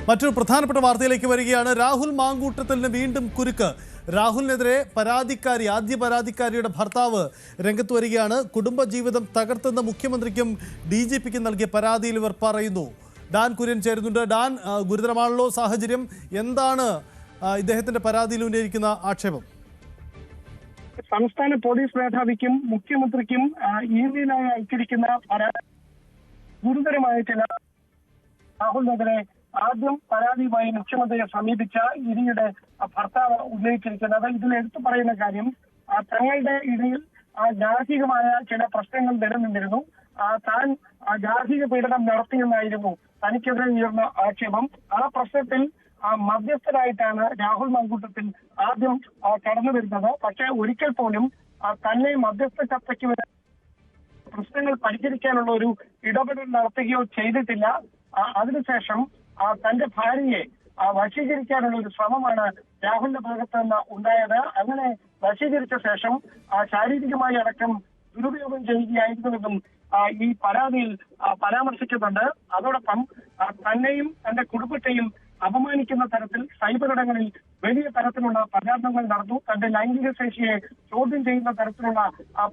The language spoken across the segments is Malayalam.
മറ്റൊരു പ്രധാനപ്പെട്ട വാർത്തയിലേക്ക് വരികയാണ്. രാഹുൽ മാങ്കൂട്ടത്തിന് വീണ്ടും കുരുക്ക്. രാഹുലിനെതിരെ ആദ്യ പരാതിക്കാരിയുടെ ഭർത്താവ് രംഗത്ത് വരികയാണ്. കുടുംബജീവിതം തകർത്തെന്ന് മുഖ്യമന്ത്രിക്കും DGPക്കും നൽകിയ പരാതിയിൽ ഇവർ പറയുന്നു. ഡാൻ കുര്യൻ ചേരുന്നുണ്ട്. ഡാൻ, ഗുരുതരമാണല്ലോ സാഹചര്യം. എന്താണ് ഇദ്ദേഹത്തിന്റെ പരാതിയിൽ ഉന്നയിക്കുന്ന ആക്ഷേപം? സംസ്ഥാന പോലീസ് മേധാവിക്കും മുഖ്യമന്ത്രിക്കും ഇമെയിലായി അയച്ചിരിക്കുന്ന ഗുരുതരമായ ചില രാഹുലിനെതിരെ ആദ്യം പരാതിയുമായി മുഖ്യമന്ത്രിയെ സമീപിച്ച ഇരിയുടെ ഭർത്താവ് ഉന്നയിച്ചിരിക്കുന്നത്. ഇതിൽ എടുത്തു പറയുന്ന കാര്യം, തങ്ങളുടെ ഇടയിൽ ഗാർഹികമായ ചില പ്രശ്നങ്ങൾ നിലനിന്നിരുന്നു. താൻ ഗാർഹിക പീഡനം നടത്തിയെന്നായിരുന്നു തനിക്കെതിരെ ഉയർന്ന ആക്ഷേപം. ആ പ്രശ്നത്തിൽ മധ്യസ്ഥനായിട്ടാണ് രാഹുൽ മാങ്കൂട്ടത്തിൽ ആദ്യം കടന്നു വരുന്നത്. പക്ഷെ ഒരിക്കൽ പോലും തന്നെ മധ്യസ്ഥ ചർച്ചയ്ക്ക് പ്രശ്നങ്ങൾ പരിഹരിക്കാനുള്ള ഒരു ഇടപെടൽ നടത്തുകയോ ചെയ്തിട്ടില്ല. അതിനുശേഷം തന്റെ ഭാര്യയെ വശീകരിക്കാനുള്ള ഒരു ശ്രമമാണ് രാഹുലിന്റെ ഭാഗത്ത് നിന്ന് ഉണ്ടായത്. അങ്ങനെ വശീകരിച്ച ശേഷം ശാരീരികമായി അടക്കം ദുരുപയോഗം ചെയ്യുകയായിരുന്നുവെന്നും ഈ പരാതിയിൽ പരാമർശിക്കുന്നുണ്ട്. അതോടൊപ്പം തന്നെയും തന്റെ കുടുംബത്തെയും അപമാനിക്കുന്ന തരത്തിൽ സൈബർ ഇടങ്ങളിൽ വലിയ തരത്തിലുള്ള പ്രചാരണങ്ങൾ നടന്നു. തന്റെ ലൈംഗിക ശേഷിയെ ചോദ്യം ചെയ്യുന്ന തരത്തിലുള്ള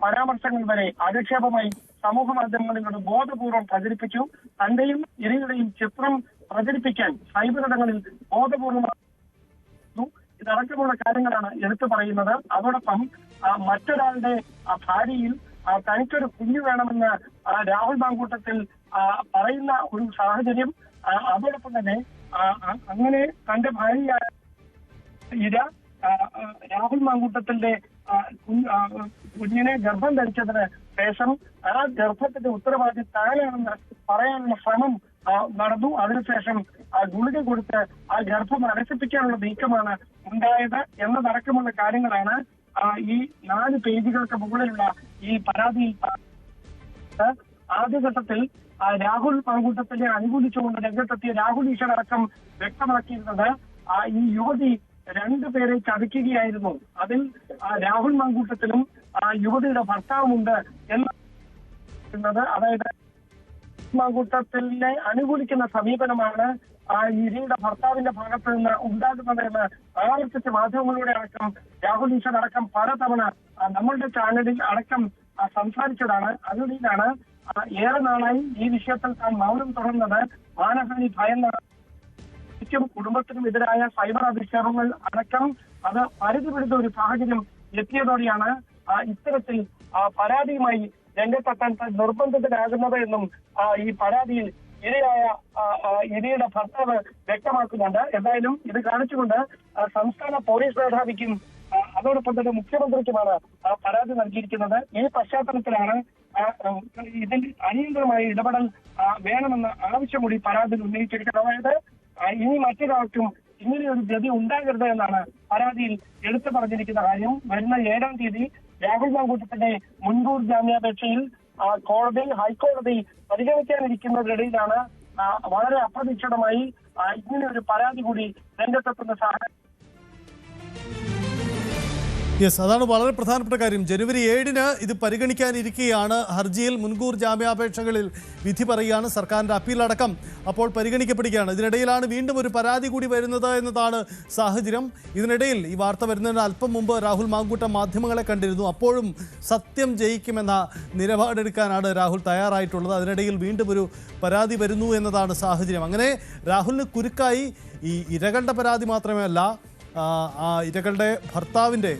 പരാമർശങ്ങൾ വരെ അധിക്ഷേപമായി സമൂഹ മാധ്യമങ്ങളിലൂടെ ബോധപൂർവം പ്രചരിപ്പിച്ചു. തന്റെയും ഇരയുടെയും ചിത്രം പ്രചരിപ്പിക്കാൻ സൈബർ ഇടങ്ങളിൽ ബോധപൂർവം ഇതടക്കമുള്ള കാര്യങ്ങളാണ് എടുത്തു പറയുന്നത്. അതോടൊപ്പം മറ്റൊരാളുടെ ഭാര്യയിൽ തനിക്കൊരു കുഞ്ഞു വേണമെന്ന് രാഹുൽ മാങ്കൂട്ടത്തിൽ പറയുന്ന ഒരു സാഹചര്യം. അതോടൊപ്പം തന്നെ അങ്ങനെ തന്റെ ഭാര്യയായ ഇര രാഹുൽ മാങ്കൂട്ടത്തിന്റെ കുഞ്ഞിനെ ഗർഭം ധരിച്ചതിന് ശേഷം ആ ഗർഭത്തിന്റെ ഉത്തരവാദി താനാണെന്ന് പറയാനുള്ള ശ്രമം നടന്നു. അതിനുശേഷം ഗുളിക കൊടുത്ത് ആ ഗർഭം അടച്ചിപ്പിക്കാനുള്ള നീക്കമാണ് ഉണ്ടായത് എന്നതടക്കമുള്ള കാര്യങ്ങളാണ് ഈ 4 പേജുകൾക്ക് മുകളിലുള്ള ഈ പരാതിയിൽ. ആദ്യഘട്ടത്തിൽ രാഹുൽ മാങ്കൂട്ടത്തിനെ അനുകൂലിച്ചുകൊണ്ട് രംഗത്തെത്തിയ രാഹുൽ ഈശ്വർ അടക്കം വ്യക്തമാക്കിയിരുന്നത് ഈ യുവതി 2 പേരെ ചതിക്കുകയായിരുന്നു. അതിൽ രാഹുൽ മാങ്കൂട്ടത്തിലും യുവതിയുടെ ഭർത്താവുമുണ്ട് എന്നത്. അതായത് മാങ്കൂട്ടത്തിനെ അനുകൂലിക്കുന്ന സമീപനമാണ് ഇരയുടെ ഭർത്താവിന്റെ ഭാഗത്ത് നിന്ന് ഉണ്ടാകുന്നതെന്ന് ആവർത്തിച്ച് മാധ്യമങ്ങളിലൂടെ അടക്കം രാഹുൽ ഈശ്വർ അടക്കം പലതവണ നമ്മളുടെ ചാനലിൽ അടക്കം സംസാരിച്ചതാണ്. അതിനിടയിലാണ് ഏറെ നാളായി ഈ വിഷയത്തിൽ താൻ മൗനം തുടർന്നത്. മാനഹാനി ഭയന്നാണ്. കുടുംബത്തിനും എതിരായ സൈബർ അധിക്ഷേപങ്ങൾ അടക്കം അത് പരിധി വിടുന്ന ഒരു സാഹചര്യം എത്തിയതോടെയാണ് ഇത്തരത്തിൽ പരാതിയുമായി രംഗത്തെത്താൻ നിർബന്ധിതരാകുന്നത് എന്നും ഈ പരാതിയിൽ ഇരയുടെ ഭർത്താവ് വ്യക്തമാക്കുന്നുണ്ട്. എന്തായാലും ഇത് കാണിച്ചുകൊണ്ട് സംസ്ഥാന പോലീസ് മേധാവിക്കും അതോടൊപ്പം തന്നെ മുഖ്യമന്ത്രിക്കുമാണ് പരാതി നൽകിയിരിക്കുന്നത്. ഈ പശ്ചാത്തലത്തിലാണ് ഇതിൽ അടിയന്തരമായ ഇടപെടൽ വേണമെന്ന ആവശ്യം കൂടി പരാതിയിൽ ഉന്നയിച്ചിരിക്കുന്നത്. അതായത് ഇനി മറ്റൊരാൾക്കും ഇങ്ങനെ ഒരു ഗതി ഉണ്ടാകരുത് എന്നാണ് പരാതിയിൽ എടുത്തു പറഞ്ഞിരിക്കുന്ന കാര്യം. വരുന്ന 7-ാം തീയതി രാഹുൽ മാങ്കൂട്ടത്തിന്റെ മുൻകൂർ ജാമ്യാപേക്ഷയിൽ ഹൈക്കോടതി പരിഗണിക്കാനിരിക്കുന്നതിനിടയിലാണ് വളരെ അപ്രതീക്ഷിതമായി ഇങ്ങനെ ഒരു പരാതി കൂടി രംഗത്തെത്തുന്ന സാഹചര്യം. യെസ്, അതാണ് വളരെ പ്രധാനപ്പെട്ട കാര്യം. ജനുവരി 7-ന് ഇത് പരിഗണിക്കാനിരിക്കുകയാണ്. ഹർജിയിൽ മുൻകൂർ ജാമ്യാപേക്ഷകളിൽ വിധി പറയുകയാണ്. സർക്കാരിൻ്റെ അപ്പീലടക്കം അപ്പോൾ പരിഗണിക്കപ്പെടുകയാണ്. ഇതിനിടയിലാണ് വീണ്ടും ഒരു പരാതി കൂടി വരുന്നത് എന്നതാണ് സാഹചര്യം. ഇതിനിടയിൽ ഈ വാർത്ത വരുന്നതിന് അല്പം മുമ്പ് രാഹുൽ മാങ്കൂട്ടം മാധ്യമങ്ങളെ കണ്ടിരുന്നു. അപ്പോഴും സത്യം ജയിക്കുമെന്ന നിലപാടെടുക്കാനാണ് രാഹുൽ തയ്യാറായിട്ടുള്ളത്. അതിനിടയിൽ വീണ്ടും ഒരു പരാതി വരുന്നു എന്നതാണ് സാഹചര്യം. അങ്ങനെ രാഹുലിന് കുരുക്കായി ഈ ഇരകളുടെ പരാതി മാത്രമല്ല, ഇരകളുടെ ഭർത്താവിൻ്റെ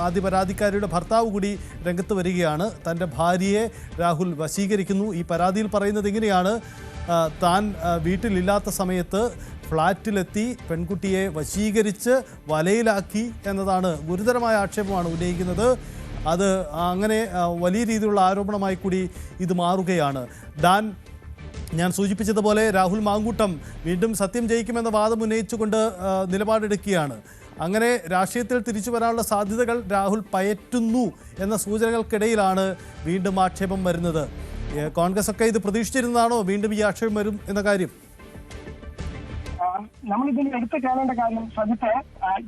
ആദ്യ പരാതിക്കാരിയുടെ ഭർത്താവ് കൂടി രംഗത്ത് വരികയാണ്. തൻ്റെ ഭാര്യയെ രാഹുൽ വശീകരിക്കുന്നു. ഈ പരാതിയിൽ പറയുന്നത് ഇങ്ങനെയാണ്: താൻ വീട്ടിലില്ലാത്ത സമയത്ത് ഫ്ലാറ്റിലെത്തി പെൺകുട്ടിയെ വശീകരിച്ച് വലയിലാക്കി എന്നതാണ് ഗുരുതരമായ ആക്ഷേപമാണ് ഉന്നയിക്കുന്നത്. അത് അങ്ങനെ വലിയ രീതിയിലുള്ള ആരോപണമായി കൂടി ഇത് മാറുകയാണ്. ഞാൻ സൂചിപ്പിച്ചതുപോലെ രാഹുൽ മാങ്കൂട്ടം വീണ്ടും സത്യം ജയിക്കുമെന്ന വാദം ഉന്നയിച്ചുകൊണ്ട് നിലപാടെടുക്കുകയാണ്. അങ്ങനെ രാഷ്ട്രീയത്തിൽ തിരിച്ചു വരാനുള്ള സാധ്യതകൾ രാഹുൽ പയറ്റുന്നു എന്ന സൂചനകൾക്കിടയിലാണ് വീണ്ടും ആക്ഷേപം വരുന്നത്. കോൺഗ്രസ് ഒക്കെ ഇത് പ്രതീക്ഷിച്ചിരുന്നതാണോ വീണ്ടും ഈ ആക്ഷേപം വരും എന്ന കാര്യം? നമ്മളിതിൽ എടുത്തു കാണേണ്ട കാര്യം സജിത്ത്,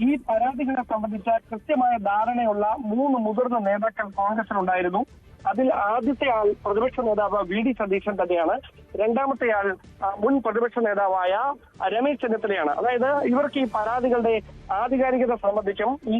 ഈ പരാതികളെ സംബന്ധിച്ച കൃത്യമായ ധാരണയുള്ള 3 മുതിർന്ന നേതാക്കൾ കോൺഗ്രസിലുണ്ടായിരുന്നു. അതിൽ ആദ്യത്തെ ആൾ പ്രതിപക്ഷ നേതാവ് VD സതീശൻ തന്നെയാണ്. രണ്ടാമത്തെ ആൾ മുൻ പ്രതിപക്ഷ നേതാവായ രമേശ് ചെന്നിത്തലയാണ്. അതായത് ഇവർക്ക് ഈ പരാതികളുടെ ആധികാരികത സംബന്ധിച്ചും ഈ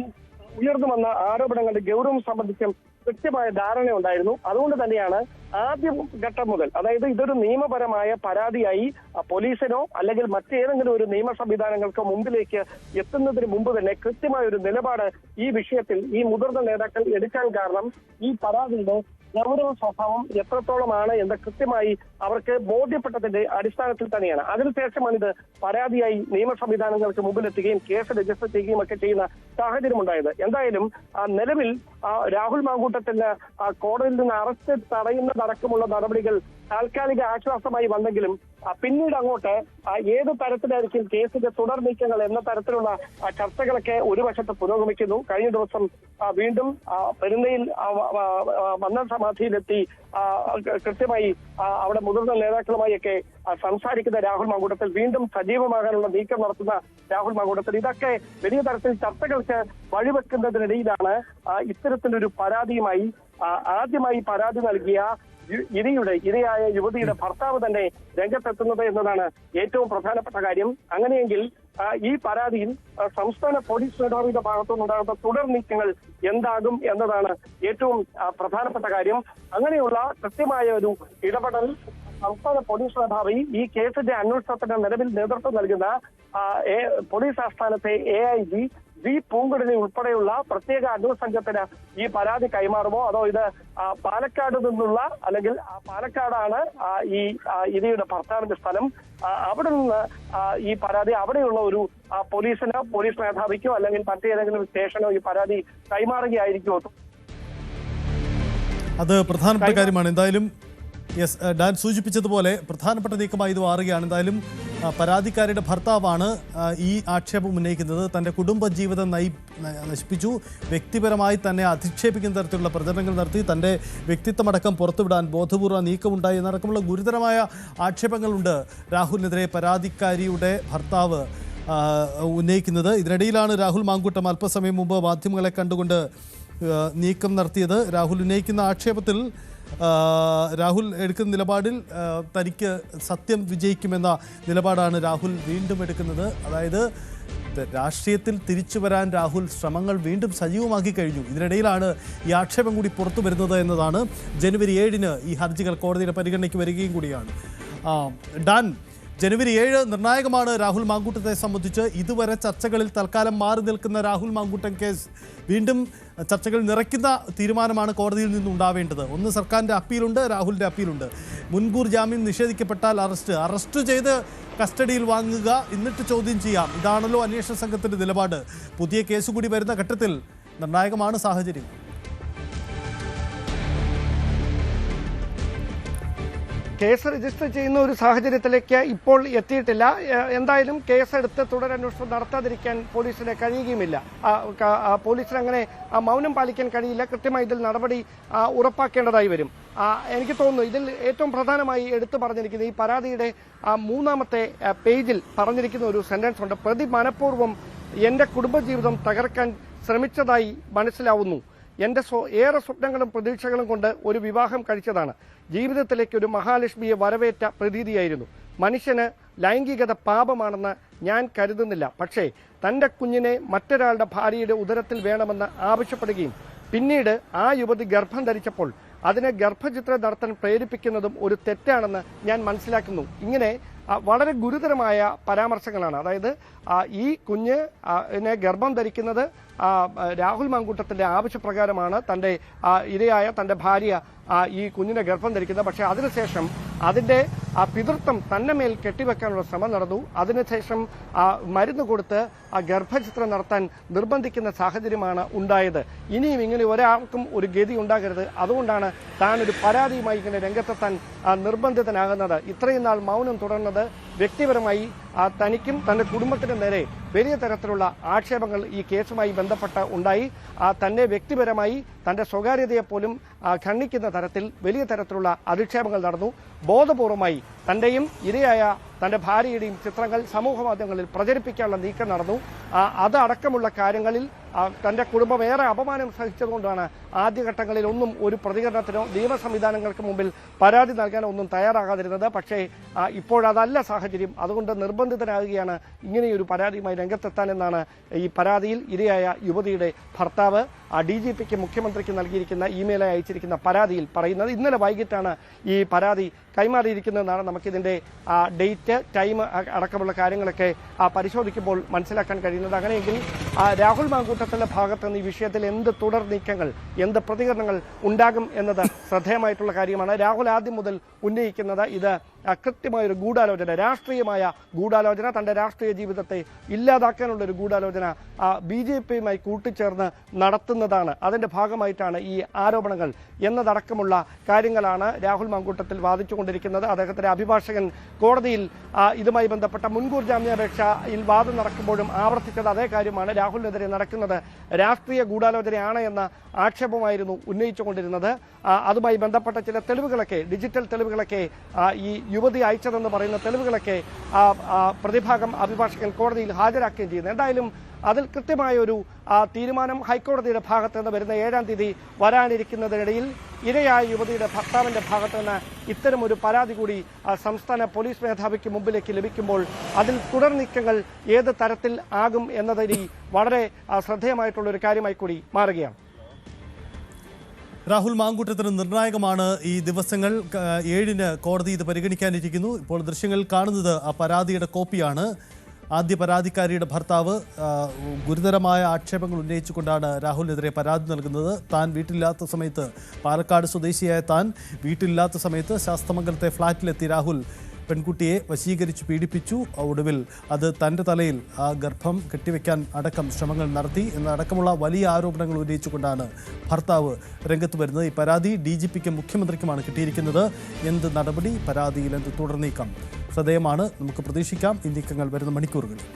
ഉയർന്നു വന്ന ആരോപണങ്ങളുടെ ഗൗരവം സംബന്ധിച്ചും കൃത്യമായ ധാരണ ഉണ്ടായിരുന്നു. അതുകൊണ്ട് തന്നെയാണ് ആദ്യ ഘട്ടം മുതൽ, അതായത് ഇതൊരു നിയമപരമായ പരാതിയായി പോലീസിനോ അല്ലെങ്കിൽ മറ്റേതെങ്കിലും ഒരു നിയമ സംവിധാനങ്ങൾക്കോ മുമ്പിലേക്ക് എത്തുന്നതിന് മുമ്പ് തന്നെ കൃത്യമായ ഒരു നിലപാട് ഈ വിഷയത്തിൽ ഈ മുതിർന്ന നേതാക്കൾ എടുക്കാൻ കാരണം ഈ പരാതിയുടെ ഗൗരവ സ്വഭാവം എത്രത്തോളമാണ് എന്ന് കൃത്യമായി അവർക്ക് ബോധ്യപ്പെട്ടതിന്റെ അടിസ്ഥാനത്തിൽ തന്നെയാണ്. അതിനുശേഷമാണ് ഇത് പരാതിയായി നിയമ സംവിധാനങ്ങൾക്ക് മുമ്പിലെത്തുകയും കേസ് രജിസ്റ്റർ ചെയ്യുകയും ഒക്കെ ചെയ്യുന്ന സാഹചര്യം ഉണ്ടായത്. എന്തായാലും നിലവിൽ രാഹുൽ മാങ്കൂട്ടത്തിന് കോടതിയിൽ നിന്ന് അറസ്റ്റ് തടയുന്നതടക്കമുള്ള നടപടികൾ താൽക്കാലിക ആശ്വാസമായി വന്നെങ്കിലും പിന്നീട് അങ്ങോട്ട് ഏത് തരത്തിലായിരിക്കും കേസിന്റെ തുടർ നീക്കങ്ങൾ എന്ന തരത്തിലുള്ള ചർച്ചകളൊക്കെ ഒരു വശത്ത് പുരോഗമിക്കുന്നു. കഴിഞ്ഞ ദിവസം വീണ്ടും പെരുന്നയിൽ വന്ന സമാധിയിലെത്തി കൃത്യമായി അവിടെ മുതിർന്ന നേതാക്കളുമായൊക്കെ സംസാരിക്കുന്ന രാഹുൽ മാങ്കൂട്ടത്തിൽ വീണ്ടും സജീവമാകാനുള്ള നീക്കം നടത്തുന്ന രാഹുൽ മാങ്കൂട്ടത്തിൽ ഇതൊക്കെ വലിയ തരത്തിൽ ചർച്ചകൾക്ക് വഴിവെക്കുന്നതിനിടയിലാണ് ഇത്തരത്തിലൊരു പരാതിയുമായി ആദ്യമായി പരാതി നൽകിയ ഇരയായ യുവതിയുടെ ഭർത്താവ് തന്നെ രംഗത്തെത്തുന്നത് എന്നതാണ് ഏറ്റവും പ്രധാനപ്പെട്ട കാര്യം. അങ്ങനെയെങ്കിൽ ഈ പരാതിയിൽ സംസ്ഥാന പോലീസ് മേധാവിയുടെ ഭാഗത്തുനിന്നുണ്ടാകുന്ന തുടർ നീക്കങ്ങൾ എന്താകും എന്നതാണ് ഏറ്റവും പ്രധാനപ്പെട്ട കാര്യം. അങ്ങനെയുള്ള കൃത്യമായ ഒരു ഇടപെടൽ സംസ്ഥാന പോലീസ് മേധാവി ഈ കേസിന്റെ അന്വേഷണത്തിന് നിലവിൽ നേതൃത്വം നൽകുന്ന പോലീസ് ആസ്ഥാനത്തെ AIG V. പൂങ്കുഴലി ഉൾപ്പെടെയുള്ള പ്രത്യേക അന്വേഷണ സംഘത്തിന് ഈ പരാതി കൈമാറുമോ, അതോ ഇത് പാലക്കാട് നിന്നുള്ള അല്ലെങ്കിൽ പാലക്കാടാണ് ഈ ഇരയുടെ ഭർത്താവിന്റെ സ്ഥലം, അവിടെ നിന്ന് ഈ പരാതി അവിടെയുള്ള ഒരു പോലീസിനോ പോലീസ് മേധാവിക്കോ അല്ലെങ്കിൽ മറ്റേതെങ്കിലും സ്റ്റേഷനോ ഈ പരാതി കൈമാറുകയായിരിക്കുമോ? അത് പ്രധാനപ്പെട്ട കാര്യമാണ്. എന്തായാലും ഡാൻ സൂചിപ്പിച്ചതുപോലെ പ്രധാനപ്പെട്ട നീക്കമായി ഇത് മാറുകയാണ്. എന്തായാലും പരാതിക്കാരിയുടെ ഭർത്താവാണ് ഈ ആക്ഷേപം ഉന്നയിക്കുന്നത്. തൻ്റെ കുടുംബജീവിതം നശിപ്പിച്ചു, വ്യക്തിപരമായി തന്നെ അധിക്ഷേപിക്കുന്ന തരത്തിലുള്ള പ്രചരണങ്ങൾ നടത്തി, തൻ്റെ വ്യക്തിത്വമടക്കം പുറത്തുവിടാൻ ബോധപൂർവ്വ നീക്കമുണ്ടായി എന്നടക്കമുള്ള ഗുരുതരമായ ആക്ഷേപങ്ങളുണ്ട് രാഹുലിനെതിരെ പരാതിക്കാരിയുടെ ഭർത്താവ് ഉന്നയിക്കുന്നത്. ഇതിനിടയിലാണ് രാഹുൽ മാങ്കൂട്ടം അല്പസമയം മുമ്പ് മാധ്യമങ്ങളെ കണ്ടുകൊണ്ട് നീക്കം നടത്തിയത്. രാഹുൽ ഉന്നയിക്കുന്ന ആക്ഷേപത്തിൽ രാഹുൽ എടുക്കുന്ന നിലപാടിൽ തനിക്ക് സത്യം വിജയിക്കുമെന്ന നിലപാടാണ് രാഹുൽ വീണ്ടും എടുക്കുന്നത്. അതായത് രാഷ്ട്രീയത്തിൽ തിരിച്ചു വരാൻ രാഹുൽ ശ്രമങ്ങൾ വീണ്ടും സജീവമാക്കി കഴിഞ്ഞു. ഇതിനിടയിലാണ് ഈ ആക്ഷേപം കൂടി പുറത്തു വരുന്നത് എന്നതാണ്. ജനുവരി 7 ഈ ഹർജികൾ കോടതിയുടെ പരിഗണനയ്ക്ക് വരികയും കൂടിയാണ്. ഡാൻ, ജനുവരി 7 നിർണായകമാണ് രാഹുൽ മാങ്കൂട്ടത്തെ സംബന്ധിച്ച്. ഇതുവരെ ചർച്ചകളിൽ തൽക്കാലം മാറി നിൽക്കുന്ന രാഹുൽ മാങ്കൂട്ടം കേസ് വീണ്ടും ചർച്ചകൾ നിറയ്ക്കുന്ന തീരുമാനമാണ് കോടതിയിൽ നിന്നുണ്ടാവേണ്ടത്. ഒന്ന് സർക്കാരിൻ്റെ അപ്പീലുണ്ട്, രാഹുലിൻ്റെ അപ്പീലുണ്ട്. മുൻകൂർ ജാമ്യം നിഷേധിക്കപ്പെട്ടാൽ അറസ്റ്റ് ചെയ്ത് കസ്റ്റഡിയിൽ വാങ്ങുക, എന്നിട്ട് ചോദ്യം ചെയ്യാം. ഇതാണല്ലോ അന്വേഷണ സംഘത്തിൻ്റെ നിലപാട്. പുതിയ കേസ് കൂടി വരുന്ന ഘട്ടത്തിൽ നിർണായകമാണ് സാഹചര്യം. കേസ് രജിസ്റ്റർ ചെയ്യുന്ന ഒരു സാഹചര്യത്തിലേക്ക് ഇപ്പോൾ എത്തിയിട്ടില്ല. എന്തായാലും കേസെടുത്ത് തുടരന്വേഷണം നടത്താതിരിക്കാൻ പോലീസിന് കഴിയുകയുമില്ല. പോലീസിന് അങ്ങനെ മൗനം പാലിക്കാൻ കഴിയില്ല. കൃത്യമായി ഇതിൽ നടപടി ഉറപ്പാക്കേണ്ടതായി വരും. എനിക്ക് തോന്നുന്നു ഇതിൽ ഏറ്റവും പ്രധാനമായി എടുത്തു പറഞ്ഞിരിക്കുന്നത് ഈ പരാതിയുടെ 3-ാമത്തെ പേജിൽ പറഞ്ഞിരിക്കുന്ന ഒരു സെന്റൻസ് ഉണ്ട്. പ്രതി മനഃപൂർവ്വം എന്റെ കുടുംബജീവിതം തകർക്കാൻ ശ്രമിച്ചതായി മനസ്സിലാവുന്നു. എന്റെ ഏറെ സ്വപ്നങ്ങളും പ്രതീക്ഷകളും കൊണ്ട് ഒരു വിവാഹം കഴിച്ചതാണ്. ജീവിതത്തിലേക്ക് ഒരു മഹാലക്ഷ്മിയെ വരവേറ്റ പ്രതീതിയായിരുന്നു. മനുഷ്യന് ലൈംഗികത പാപമാണെന്ന് ഞാൻ കരുതുന്നില്ല. പക്ഷേ തന്റെ കുഞ്ഞിനെ മറ്റൊരാളുടെ ഭാര്യയുടെ ഉദരത്തിൽ വേണമെന്ന് ആവശ്യപ്പെടുകയും പിന്നീട് ആ യുവതി ഗർഭം ധരിച്ചപ്പോൾ അതിനെ ഗർഭചിത്രം നടത്താൻ പ്രേരിപ്പിക്കുന്നതും ഒരു തെറ്റാണെന്ന് ഞാൻ മനസ്സിലാക്കുന്നു. ഇങ്ങനെ വളരെ ഗുരുതരമായ പരാമർശങ്ങളാണ്. അതായത് ഈ കുഞ്ഞിനെ ഗർഭം ധരിക്കുന്നത് രാഹുൽ മാങ്കൂട്ടത്തിന്റെ ആവശ്യപ്രകാരമാണ്. ഇരയായ തന്റെ ഭാര്യ ഈ കുഞ്ഞിനെ ഗർഭം ധരിക്കുന്നത്. പക്ഷേ അതിനുശേഷം അതിന്റെ പിതൃത്വം തന്നെ മേൽ കെട്ടിവെക്കാനുള്ള ശ്രമം നടന്നു. അതിനുശേഷം മരുന്ന് കൊടുത്ത് ഗർഭചിത്രം നടത്താൻ നിർബന്ധിക്കുന്ന സാഹചര്യമാണ് ഉണ്ടായത്. ഇനിയും ഇങ്ങനെ ഒരാൾക്കും ഒരു ഗതി ഉണ്ടാകരുത്. അതുകൊണ്ടാണ് താൻ ഒരു പരാതിയുമായി ഇങ്ങനെ രംഗത്തെത്താൻ നിർബന്ധിതനാകുന്നത്. ഇത്രയും നാൾ മൗനം തുടർന്നത് വ്യക്തിപരമായി തനിക്കും തന്റെ കുടുംബത്തിനും നേരെ വലിയ തരത്തിലുള്ള ആക്ഷേപങ്ങൾ ഈ കേസുമായി ബന്ധപ്പെട്ട് ഉണ്ടായി. തന്നെ വ്യക്തിപരമായി തന്റെ സ്വകാര്യതയെപ്പോലും ഖണ്ഡിക്കുന്ന തരത്തിൽ വലിയ തരത്തിലുള്ള അധിക്ഷേപങ്ങൾ നടന്നു. ബോധപൂർവമായി തന്റെയും ഇരയായ തൻ്റെ ഭാര്യയുടെയും ചിത്രങ്ങൾ സമൂഹ മാധ്യമങ്ങളിൽ പ്രചരിപ്പിക്കാനുള്ള നീക്കം നടന്നു. അതടക്കമുള്ള കാര്യങ്ങളിൽ തൻ്റെ കുടുംബം ഏറെ അപമാനം സഹിച്ചതുകൊണ്ടാണ് ആദ്യഘട്ടങ്ങളിൽ ഒന്നും ഒരു പ്രതികരണത്തിനോ നിയമ സംവിധാനങ്ങൾക്ക് മുമ്പിൽ പരാതി നൽകാനോ ഒന്നും തയ്യാറാകാതിരുന്നത്. പക്ഷേ ഇപ്പോഴതല്ല സാഹചര്യം. അതുകൊണ്ട് നിർബന്ധിതനാകുകയാണ് ഇങ്ങനെയൊരു പരാതിയുമായി രംഗത്തെത്താനെന്നാണ് ഈ പരാതിയിൽ ഇരയായ യുവതിയുടെ ഭർത്താവ് DGPക്ക് മുഖ്യമന്ത്രിക്ക് നൽകിയിരിക്കുന്ന ഇമെയിലായി അയച്ചിരിക്കുന്ന പരാതിയിൽ പറയുന്നത്. ഇന്നലെ വൈകിട്ടാണ് ഈ പരാതി കൈമാറിയിരിക്കുന്നതെന്നാണ് നമുക്കിതിൻ്റെ ഡേറ്റ്, ടൈം അടക്കമുള്ള കാര്യങ്ങളൊക്കെ പരിശോധിക്കുമ്പോൾ മനസ്സിലാക്കാൻ കഴിയുന്നത്. അങ്ങനെയെങ്കിൽ രാഹുൽ മാങ്കൂട്ടത്തിൻ്റെ ഭാഗത്ത് നിന്ന് ഈ വിഷയത്തിൽ എന്ത് തുടർ നീക്കങ്ങൾ, എന്ത് പ്രതികരണങ്ങൾ ഉണ്ടാകും എന്നത് ശ്രദ്ധേയമായിട്ടുള്ള കാര്യമാണ്. രാഹുൽ ആദ്യം മുതൽ ഉന്നയിക്കുന്നത് ഇത് കൃത്യമായൊരു ഗൂഢാലോചന, രാഷ്ട്രീയമായ ഗൂഢാലോചന, തൻ്റെ രാഷ്ട്രീയ ജീവിതത്തെ ഇല്ലാതാക്കാനുള്ള ഒരു ഗൂഢാലോചന BJPയുമായി കൂട്ടിച്ചേർന്ന് നടത്തുന്നതാണ്. അതിൻ്റെ ഭാഗമായിട്ടാണ് ഈ ആരോപണങ്ങൾ എന്നതടക്കമുള്ള കാര്യങ്ങളാണ് രാഹുൽ മാങ്കൂട്ടത്തിൽ വാദിച്ചുകൊണ്ടിരിക്കുന്നത്. അദ്ദേഹത്തിൻ്റെ അഭിഭാഷകൻ കോടതിയിൽ ഇതുമായി ബന്ധപ്പെട്ട മുൻകൂർ ജാമ്യാപേക്ഷയിൽ വാദം നടക്കുമ്പോഴും ആവർത്തിച്ചത് അതേ കാര്യമാണ്. രാഹുലിനെതിരെ നടക്കുന്നത് രാഷ്ട്രീയ ഗൂഢാലോചനയാണ് എന്ന ആക്ഷേപമായിരുന്നു ഉന്നയിച്ചുകൊണ്ടിരുന്നത്. അതുമായി ബന്ധപ്പെട്ട ചില തെളിവുകളൊക്കെ, ഡിജിറ്റൽ തെളിവുകളൊക്കെ, ഈ യുവതി അയച്ചതെന്ന് പറയുന്ന തെളിവുകളൊക്കെ പ്രതിഭാഗം അഭിഭാഷകൻ കോടതിയിൽ ഹാജരാക്കുകയും ചെയ്യുന്നു. എന്തായാലും അതിൽ കൃത്യമായൊരു തീരുമാനം ഹൈക്കോടതിയുടെ ഭാഗത്ത് നിന്ന് വരുന്ന 7-ാം തീയതി വരാനിരിക്കുന്നതിനിടയിൽ ഇരയായ യുവതിയുടെ ഭർത്താവിൻ്റെ ഭാഗത്ത് നിന്ന് ഇത്തരമൊരു പരാതി കൂടി സംസ്ഥാന പോലീസ് മേധാവിക്ക് മുമ്പിലേക്ക് ലഭിക്കുമ്പോൾ അതിൽ തുടർ നീക്കങ്ങൾ ഏത് തരത്തിൽ ആകും എന്നതിൽ വളരെ ശ്രദ്ധേയമായിട്ടുള്ളൊരു കാര്യമായി കൂടി മാറുകയാണ്. രാഹുൽ മാങ്കൂട്ടത്തിന് നിർണായകമാണ് ഈ ദിവസങ്ങൾ. 7-ന് കോടതി ഇത് പരിഗണിക്കാനിരിക്കുന്നു. ഇപ്പോൾ ദൃശ്യങ്ങൾ കാണുന്നത് ആ പരാതിയുടെ കോപ്പിയാണ്. ആദ്യ പരാതിക്കാരിയുടെ ഭർത്താവ് ഗുരുതരമായ ആക്ഷേപങ്ങൾ ഉന്നയിച്ചുകൊണ്ടാണ് രാഹുലിനെതിരെ പരാതി നൽകുന്നത്. താൻ വീട്ടിലില്ലാത്ത സമയത്ത്, പാലക്കാട് സ്വദേശിയായ താൻ വീട്ടിലില്ലാത്ത സമയത്ത് ശാസ്തമംഗലത്തെ ഫ്ളാറ്റിലെത്തി രാഹുൽ പെൺകുട്ടിയെ വശീകരിച്ച് പീഡിപ്പിച്ചു. ഒടുവിൽ അത് തൻ്റെ തലയിൽ ആ ഗർഭം കെട്ടിവെക്കാൻ അടക്കം ശ്രമങ്ങൾ നടത്തി എന്നടക്കമുള്ള വലിയ ആരോപണങ്ങൾ ഉന്നയിച്ചുകൊണ്ടാണ് ഭർത്താവ് രംഗത്ത് വരുന്നത്. ഈ പരാതി DGPക്കും മുഖ്യമന്ത്രിക്കുമാണ് കിട്ടിയിരിക്കുന്നത്. എന്ത് നടപടി, പരാതിയിൽ എന്ത് തുടർ നീക്കം ശ്രദ്ധേയമാണ്. നമുക്ക് പ്രതീക്ഷിക്കാം ഈ നീക്കങ്ങൾ വരുന്ന മണിക്കൂറുകളിൽ.